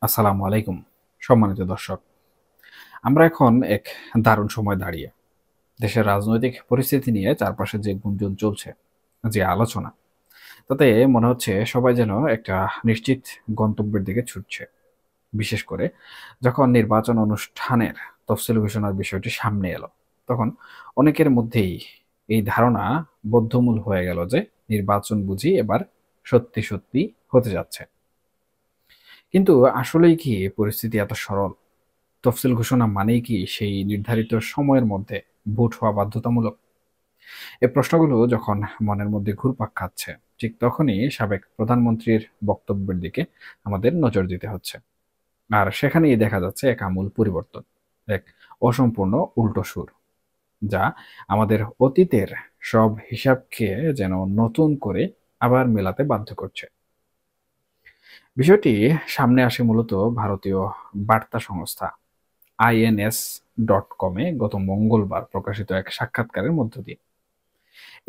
আসসালামু আলাইকুম সম্মানিত দর্শক। আমরা এখন এক দারুণ সময় দাঁড়িয়ে। দেশের রাজনৈতিক পরিস্থিতি নিয়ে চারপাশে যে গুঞ্জন চলছে, যে আলোচনা, তাতে মনে হচ্ছে সবাই যেন একটা নিশ্চিত গন্তব্যের দিকে ছুটছে। বিশেষ করে যখন নির্বাচন অনুষ্ঠানের তফসিল ঘোষণার বিষয়টি সামনে এলো, তখন অনেকের মধ্যেই এই ধারণা বদ্ধমূল হয়ে গেল যে নির্বাচন বুঝি এবার সত্যি সত্যি হতে যাচ্ছে। কিন্তু আসলেই কি পরিস্থিতি এত সরল? তফসিল ঘোষণা মানেই কি সেই নির্ধারিত সময়ের মধ্যে ভোট হওয়া বাধ্যতামূলক? এই প্রশ্নগুলো যখন মনের মধ্যে ঘুরপাক খাচ্ছে, ঠিক তখনই সাবেক প্রধানমন্ত্রীর বক্তব্যের দিকে আমাদের নজর দিতে হচ্ছে। আর সেখানেই দেখা যাচ্ছে এক আমূল পরিবর্তন, এক অসম্পূর্ণ উল্টো সুর, যা আমাদের অতীতের সব হিসাবকে যেন নতুন করে আবার মেলাতে বাধ্য করছে। বিষয়টি সামনে আসে মূলত ভারতীয় বার্তা সংস্থা INS.com-এ গত মঙ্গলবার প্রকাশিত এক সাক্ষাৎকারের মধ্য দিয়ে।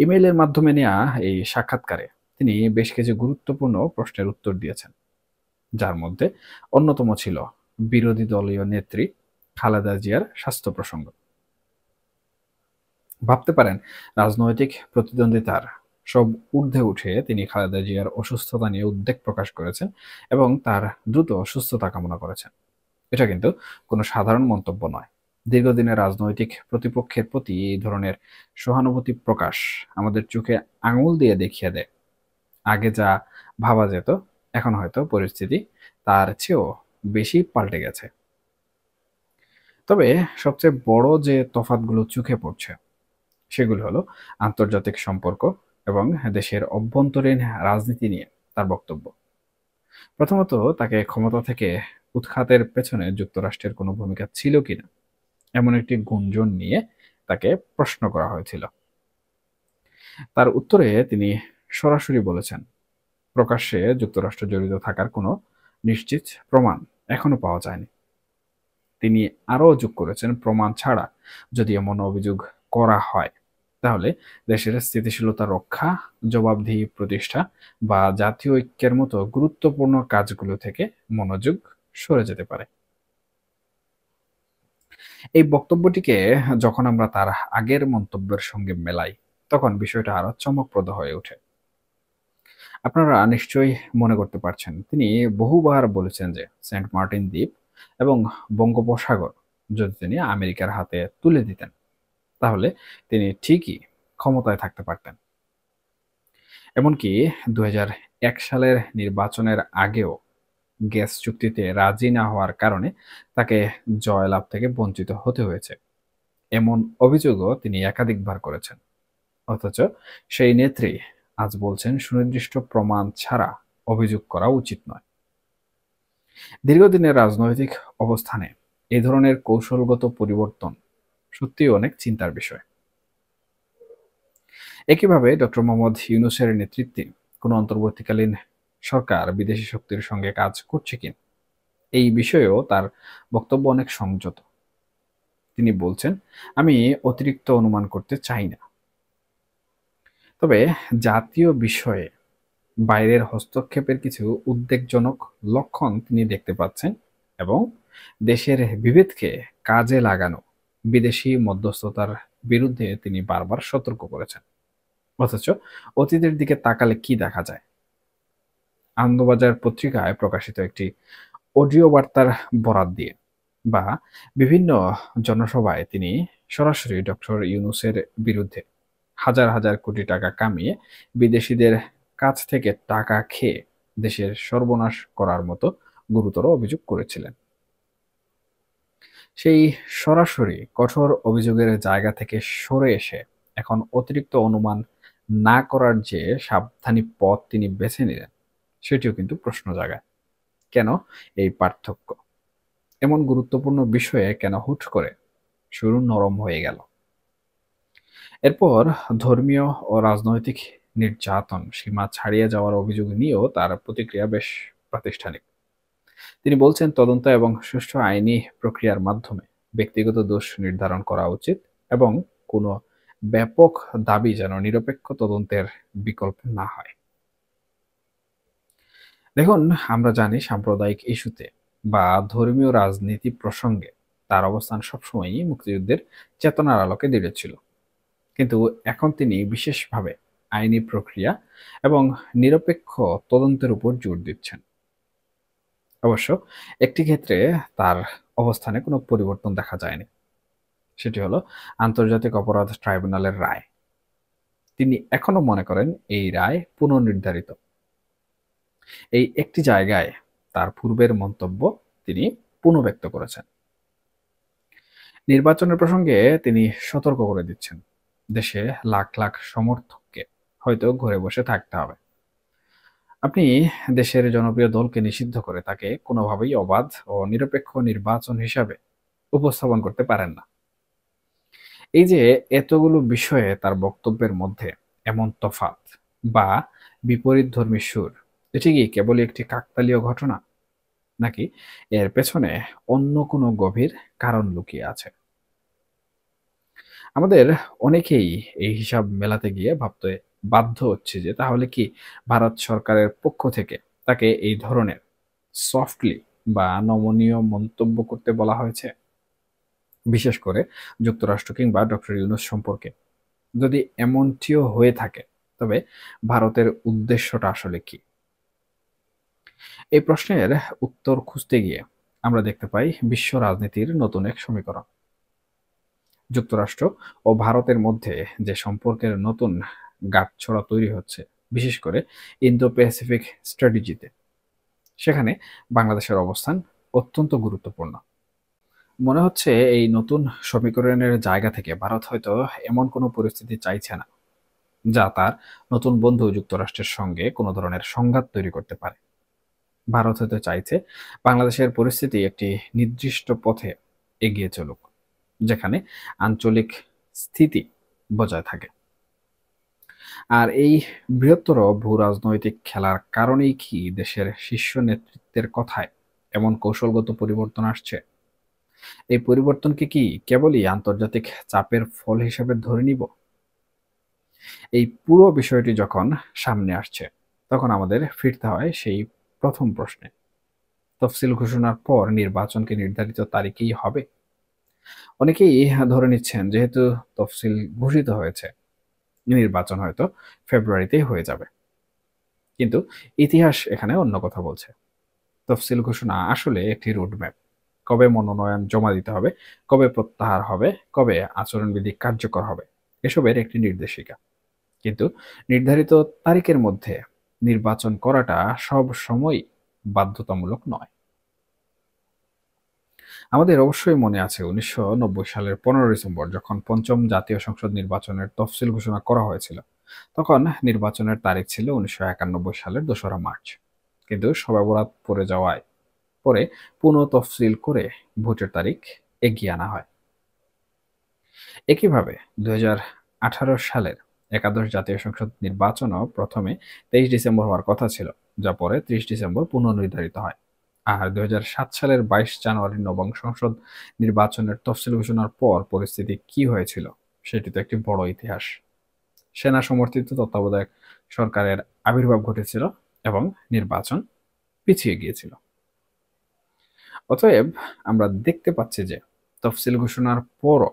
ইমেইলের মাধ্যমে নেওয়া এই সাক্ষাৎকারে তিনি বেশ কিছু গুরুত্বপূর্ণ প্রশ্নের উত্তর দিয়েছেন, যার মধ্যে অন্যতম ছিল বিরোধী দলীয় নেত্রী খালেদা জিয়ার স্বাস্থ্য প্রসঙ্গ। ভাবতে পারেন, রাজনৈতিক প্রতিদ্বন্দ্বিতার সব ঊর্ধ্বে উঠে তিনি খালেদা জিয়ার অসুস্থতা নিয়ে উদ্বেগ প্রকাশ করেছেন এবং তার দ্রুত সুস্থতা কামনা করেছেন। এটা কিন্তু কোনো সাধারণ মন্তব্য নয়। দীর্ঘদিনের রাজনৈতিক প্রতিপক্ষের প্রতি এই ধরনের সহানুভূতি প্রকাশ আমাদের চোখে আঙুল দিয়ে দেখিয়ে দেয়, আগে যা ভাবা যেত, এখন হয়তো পরিস্থিতি তার চেয়েও বেশি পাল্টে গেছে। তবে সবচেয়ে বড় যে তফাৎগুলো চোখে পড়ছে, সেগুলো হলো আন্তর্জাতিক সম্পর্ক এবং দেশের অভ্যন্তরীণ রাজনীতি নিয়ে তার বক্তব্য। প্রথমত, তাকে ক্ষমতা থেকে উৎখাতের পেছনে যুক্তরাষ্ট্রের কোনো ভূমিকা ছিল কিনা এমন একটি গুঞ্জন নিয়ে তাকে প্রশ্ন করা হয়েছিল। তার উত্তরে তিনি সরাসরি বলেছেন, প্রকাশ্যে যুক্তরাষ্ট্র জড়িত থাকার কোনো নিশ্চিত প্রমাণ এখনো পাওয়া যায়নি। তিনি আরও যোগ করেছেন, প্রমাণ ছাড়া যদি এমন অভিযোগ করা হয়, তাহলে দেশের স্থিতিশীলতা রক্ষা, জবাবদিহি প্রতিষ্ঠা বা জাতীয় ঐক্যের মতো গুরুত্বপূর্ণ কাজগুলো থেকে মনোযোগ সরে যেতে পারে। এই বক্তব্যটিকে যখন আমরা তার আগের মন্তব্যের সঙ্গে মেলাই, তখন বিষয়টা আরো চমকপ্রদ হয়ে ওঠে। আপনারা নিশ্চয়ই মনে করতে পারছেন, তিনি বহুবার বলেছেন যে সেন্ট মার্টিন দ্বীপ এবং বঙ্গোপসাগর যদি তিনি আমেরিকার হাতে তুলে দিতেন, তাহলে তিনি ঠিকই ক্ষমতায় থাকতে পারতেন। এমনকি ২০০১ সালের নির্বাচনের আগেও গ্যাস চুক্তিতে রাজি না হওয়ার কারণে তাকে জয়লাভ থেকে বঞ্চিত হতে হয়েছে, এমন অভিযোগও তিনি একাধিকবার করেছেন। অথচ সেই নেত্রী আজ বলছেন সুনির্দিষ্ট প্রমাণ ছাড়া অভিযোগ করা উচিত নয়। দীর্ঘদিনের রাজনৈতিক অবস্থানে এই ধরনের কৌশলগত পরিবর্তন সত্যিই অনেক চিন্তার বিষয়। একইভাবে ডক্টর মোহাম্মদ ইউনূসের নেতৃত্বে কোনো অন্তর্বর্তীকালীন সরকার বিদেশি শক্তির সঙ্গে কাজ করছে কিনা, এই বিষয়েও তার বক্তব্য অনেক সংযত। তিনি বলছেন, আমি অতিরিক্ত অনুমান করতে চাই না, তবে জাতীয় বিষয়ে বাইরের হস্তক্ষেপের কিছু উদ্বেগজনক লক্ষণ তিনি দেখতে পাচ্ছেন এবং দেশের বিভেদকে কাজে লাগানো বিদেশি মধ্যস্থতার বিরুদ্ধে তিনি বারবার সতর্ক করেছেন। অথচ অতীতের দিকে তাকালে কি দেখা যায়? আনন্দবাজার পত্রিকায় প্রকাশিত একটি অডিও বার্তার বরাত দিয়ে বা বিভিন্ন জনসভায় তিনি সরাসরি ডক্টর ইউনূসের বিরুদ্ধে হাজার হাজার কোটি টাকা কামিয়ে বিদেশিদের কাছ থেকে টাকা খেয়ে দেশের সর্বনাশ করার মতো গুরুতর অভিযোগ করেছিলেন। সেই সরাসরি কঠোর অভিযোগের জায়গা থেকে সরে এসে এখন অতিরিক্ত অনুমান না করার যে সাবধানী পথ তিনি বেছে নিলেন, সেটিও কিন্তু প্রশ্ন জাগায়। কেন এই পার্থক্য? এমন গুরুত্বপূর্ণ বিষয়ে কেন হুট করে শুরু নরম হয়ে গেল? এরপর ধর্মীয় ও রাজনৈতিক নির্যাতন সীমা ছাড়িয়ে যাওয়ার অভিযোগ নিয়েও তার প্রতিক্রিয়া বেশ প্রাতিষ্ঠানিক। তিনি বলছেন, তদন্ত এবং সুষ্ঠু আইনি প্রক্রিয়ার মাধ্যমে ব্যক্তিগত দোষ নির্ধারণ করা উচিত এবং কোনো ব্যাপক দাবি যেন নিরপেক্ষ তদন্তের বিকল্প না হয়। দেখুন, আমরা জানি সাম্প্রদায়িক ইস্যুতে বা ধর্মীয় রাজনীতি প্রসঙ্গে তার অবস্থান সবসময়ই মুক্তিযুদ্ধের চেতনার আলোকে দৃঢ় ছিল। কিন্তু এখন তিনি বিশেষভাবে আইনি প্রক্রিয়া এবং নিরপেক্ষ তদন্তের উপর জোর দিচ্ছেন। অবশ্য একটি ক্ষেত্রে তার অবস্থানে কোনো পরিবর্তন দেখা যায়নি। সেটি হলো আন্তর্জাতিক অপরাধ ট্রাইব্যুনালের রায়। তিনি এখনো মনে করেন এই রায় পুনর্নির্ধারিত। এই একটি জায়গায় তার পূর্বের মন্তব্য তিনি পুনর্ব্যক্ত করেছেন। নির্বাচনের প্রসঙ্গে তিনি সতর্ক করে দিচ্ছেন, দেশে লাখ লাখ সমর্থককে হয়তো ঘরে বসে থাকতে হবে। আপনি দেশের জনপ্রিয় দলকে নিষিদ্ধ করে তাকে কোনোভাবেই অবাধ ও নিরপেক্ষ নির্বাচন হিসাবে উপস্থাপন করতে পারেন না। এই যে এতগুলো বিষয়ে তার বক্তব্যের মধ্যে এমন তফাৎ বা বিপরীতধর্মী সুর, এটি কি কেবলই একটি কাকতালীয় ঘটনা, নাকি এর পেছনে অন্য কোনো গভীর কারণ লুকিয়ে আছে? আমাদের অনেকেই এই হিসাব মেলাতে গিয়ে ভাবতে বাধ্য হচ্ছে যে তাহলে কি ভারত সরকারের পক্ষ থেকে তাকে এই ধরনের সফটলি বা নমনীয় মন্তব্য করতে বলা হয়েছে, বিশেষ করে যুক্তরাষ্ট্র কিংবা ডক্টর ইউনূস সম্পর্কে? যদি এমনটিও হয়ে থাকে, তবে ভারতের উদ্দেশ্যটা আসলে কি? এই প্রশ্নের উত্তর খুঁজতে গিয়ে আমরা দেখতে পাই বিশ্ব রাজনীতির নতুন এক সমীকরণ। যুক্তরাষ্ট্র ও ভারতের মধ্যে যে সম্পর্কের নতুন গাঁটছড়া তৈরি হচ্ছে, বিশেষ করে ইন্দো প্যাসিফিক স্ট্র্যাটেজিতে, সেখানে বাংলাদেশের অবস্থান অত্যন্ত গুরুত্বপূর্ণ। মনে হচ্ছে এই নতুন সমীকরণের জায়গা থেকে ভারত হয়তো এমন কোনো পরিস্থিতি চাইছে না যা তার নতুন বন্ধু যুক্তরাষ্ট্রের সঙ্গে কোনো ধরনের সংঘাত তৈরি করতে পারে। ভারত হয়তো চাইছে বাংলাদেশের পরিস্থিতি একটি নির্দিষ্ট পথে এগিয়ে চলুক, যেখানে আঞ্চলিক স্থিতি বজায় থাকে। আর এই বৃহত্তর ভূ রাজনৈতিক খেলার কারণেই কি দেশের শীর্ষ নেতৃত্বের কথায় এমন কৌশলগত পরিবর্তন আসছে? এই পরিবর্তনকে কি কেবলই আন্তর্জাতিক চাপের ফল হিসেবে ধরে নিব? এই পুরো বিষয়টি যখন সামনে আসছে, তখন আমাদের ফিরতে হয় সেই প্রথম প্রশ্নে। তফসিল ঘোষণার পর নির্বাচন কি নির্ধারিত তারিখেই হবে? অনেকেই ধরে নিচ্ছেন যেহেতু তফসিল ঘোষিত হয়েছে, নির্বাচন হয়তো ফেব্রুয়ারিতেই হয়ে যাবে। কিন্তু ইতিহাস এখানে অন্য কথা বলছে। তফসিল ঘোষণা আসলে একটি রোডম্যাপ। কবে মনোনয়ন জমা দিতে হবে, কবে প্রত্যাহার হবে, কবে আচরণবিধি কার্যকর হবে, এসবের একটি নির্দেশিকা। কিন্তু নির্ধারিত তারিখের মধ্যে নির্বাচন করাটা সব সময় বাধ্যতামূলক নয়। আমাদের অবশ্যই মনে আছে ১৯৯০ সালের ১৫ ডিসেম্বর যখন পঞ্চম জাতীয় সংসদ নির্বাচনের তফসিল ঘোষণা করা হয়েছিল। তখন নির্বাচনের তারিখ ছিল ১৯৯১ সালের ২রা মার্চ। কিন্তু শবে বরাত পড়ে যাওয়ায় পরে পুনঃ তফসিল করে ভোটের তারিখ এগিয়ে আনা হয়। একইভাবে ২০১৮ সালের একাদশ জাতীয় সংসদ নির্বাচনও প্রথমে ২৩ ডিসেম্বর হওয়ার কথা ছিল, যা পরে ৩০ ডিসেম্বর পুনর্নির্ধারিত হয়। আর ২০০৭ সালের ২২ জানুয়ারি নবম সংসদ নির্বাচনের তফসিল ঘোষণার পর পরিস্থিতি কি হয়েছিল সেটি তো একটি বড় ইতিহাস। সেনা সমর্থিত তত্ত্বাবধায়ক সরকারের আবির্ভাব ঘটেছিল এবং নির্বাচন পিছিয়ে গিয়েছিল। অতএব আমরা দেখতে পাচ্ছি যে তফসিল ঘোষণার পরও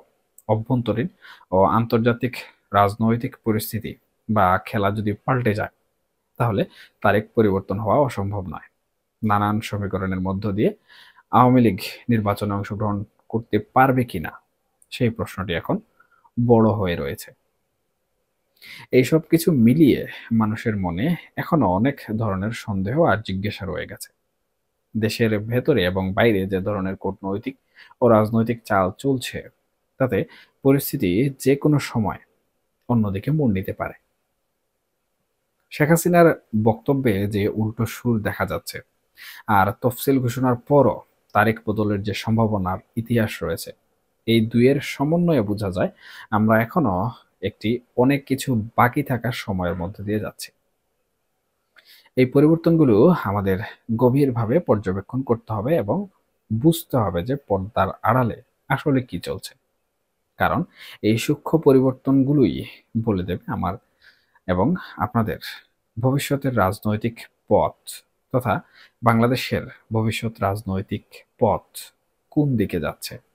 অভ্যন্তরীণ ও আন্তর্জাতিক রাজনৈতিক পরিস্থিতি বা খেলা যদি পাল্টে যায়, তাহলে তারিখ পরিবর্তন হওয়া অসম্ভব নয়। নানান সমীকরণের মধ্য দিয়ে আওয়ামী লীগ নির্বাচনে অংশগ্রহণ করতে পারবে কিনা সেই প্রশ্নটি এখন বড় হয়ে রয়েছে। এইসব কিছু মিলিয়ে মানুষের মনে এখনো অনেক ধরনের সন্দেহ আর জিজ্ঞাসা রয়ে গেছে। দেশের ভেতরে এবং বাইরে যে ধরনের কূটনৈতিক ও রাজনৈতিক চাল চলছে, তাতে পরিস্থিতি যে কোনো সময় অন্যদিকে মোড় নিতে পারে। শেখ হাসিনার বক্তব্যে যে উল্টো সুর দেখা যাচ্ছে, আর তফসিল ঘোষণার পরও তারিখ বদলের যে সম্ভাবনার ইতিহাস রয়েছে, এই দুইয়ের সমন্বয়ে বোঝা যায় আমরা এখনো একটি অনেক কিছু বাকি থাকার সময়ের মধ্যে দিয়ে যাচ্ছি। এই পরিবর্তনগুলো আমাদের গভীরভাবে পর্যবেক্ষণ করতে হবে এবং বুঝতে হবে যে পর্দার আড়ালে আসলে কি চলছে। কারণ এই সূক্ষ্ম পরিবর্তনগুলোই বলে দেবে আমার এবং আপনাদের ভবিষ্যতের রাজনৈতিক পথ তথা বাংলাদেশের ভবিষ্যৎ রাজনৈতিক পথ কোন দিকে যাচ্ছে।